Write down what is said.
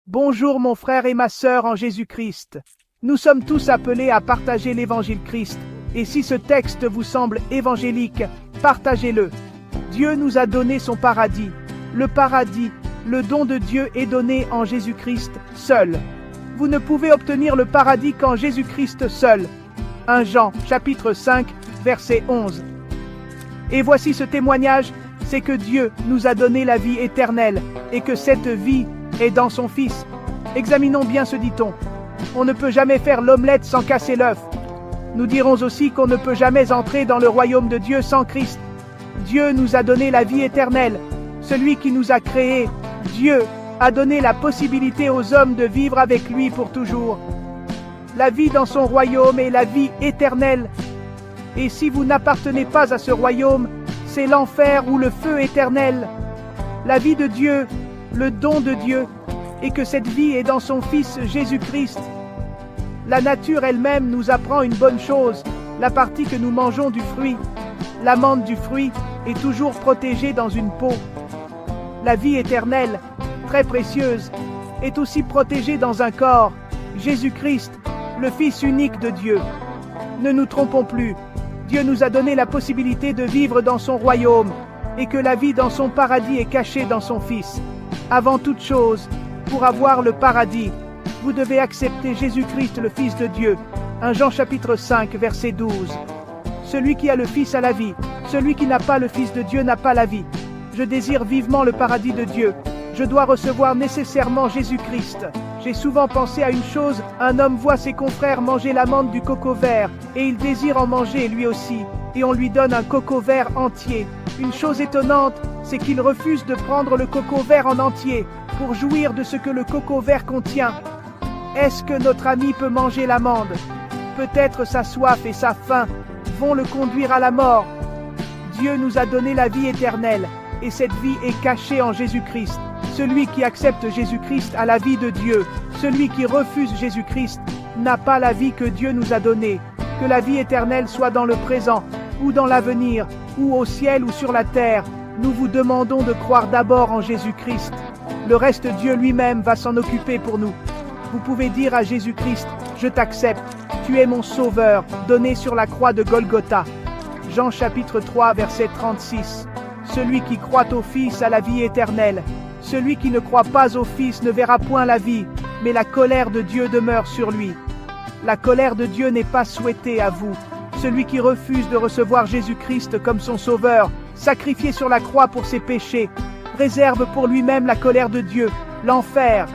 Bonjour mon frère et ma sœur en Jésus-Christ. Nous sommes tous appelés à partager l'évangile Christ, et si ce texte vous semble évangélique, partagez-le. Dieu nous a donné son paradis. Le paradis, le don de Dieu est donné en Jésus-Christ seul. Vous ne pouvez obtenir le paradis qu'en Jésus-Christ seul. 1 Jean, chapitre 5, verset 11. Et voici ce témoignage, c'est que Dieu nous a donné la vie éternelle, et que cette vie est dans son Fils. Examinons bien ce dit-on. On ne peut jamais faire l'omelette sans casser l'œuf. Nous dirons aussi qu'on ne peut jamais entrer dans le royaume de Dieu sans Christ. Dieu nous a donné la vie éternelle. Celui qui nous a créés, Dieu, a donné la possibilité aux hommes de vivre avec lui pour toujours. La vie dans son royaume est la vie éternelle. Et si vous n'appartenez pas à ce royaume, c'est l'enfer ou le feu éternel. La vie de Dieu, le don de Dieu, et que cette vie est dans son Fils Jésus-Christ. La nature elle-même nous apprend une bonne chose, la partie que nous mangeons du fruit. L'amande du fruit est toujours protégée dans une peau. La vie éternelle, très précieuse, est aussi protégée dans un corps, Jésus-Christ, le Fils unique de Dieu. Ne nous trompons plus, Dieu nous a donné la possibilité de vivre dans son royaume, et que la vie dans son paradis est cachée dans son Fils. Avant toute chose, pour avoir le paradis, vous devez accepter Jésus-Christ, le Fils de Dieu. 1 Jean chapitre 5, verset 12. Celui qui a le Fils a la vie. Celui qui n'a pas le Fils de Dieu n'a pas la vie. Je désire vivement le paradis de Dieu. Je dois recevoir nécessairement Jésus-Christ. J'ai souvent pensé à une chose, un homme voit ses confrères manger l'amande du coco vert, et il désire en manger lui aussi, et on lui donne un coco vert entier. Une chose étonnante, c'est qu'il refuse de prendre le coco vert en entier, pour jouir de ce que le coco vert contient. Est-ce que notre ami peut manger l'amande? Peut-être sa soif et sa faim vont le conduire à la mort. Dieu nous a donné la vie éternelle, et cette vie est cachée en Jésus-Christ. Celui qui accepte Jésus-Christ a la vie de Dieu. Celui qui refuse Jésus-Christ n'a pas la vie que Dieu nous a donnée. Que la vie éternelle soit dans le présent, ou dans l'avenir, ou au ciel ou sur la terre, nous vous demandons de croire d'abord en Jésus-Christ. Le reste, Dieu lui-même va s'en occuper pour nous. Vous pouvez dire à Jésus-Christ, je t'accepte, tu es mon sauveur, donné sur la croix de Golgotha. Jean chapitre 3, verset 36. Celui qui croit au Fils a la vie éternelle. Celui qui ne croit pas au Fils ne verra point la vie, mais la colère de Dieu demeure sur lui. La colère de Dieu n'est pas souhaitée à vous. Celui qui refuse de recevoir Jésus-Christ comme son sauveur, sacrifié sur la croix pour ses péchés, réserve pour lui-même la colère de Dieu, l'enfer,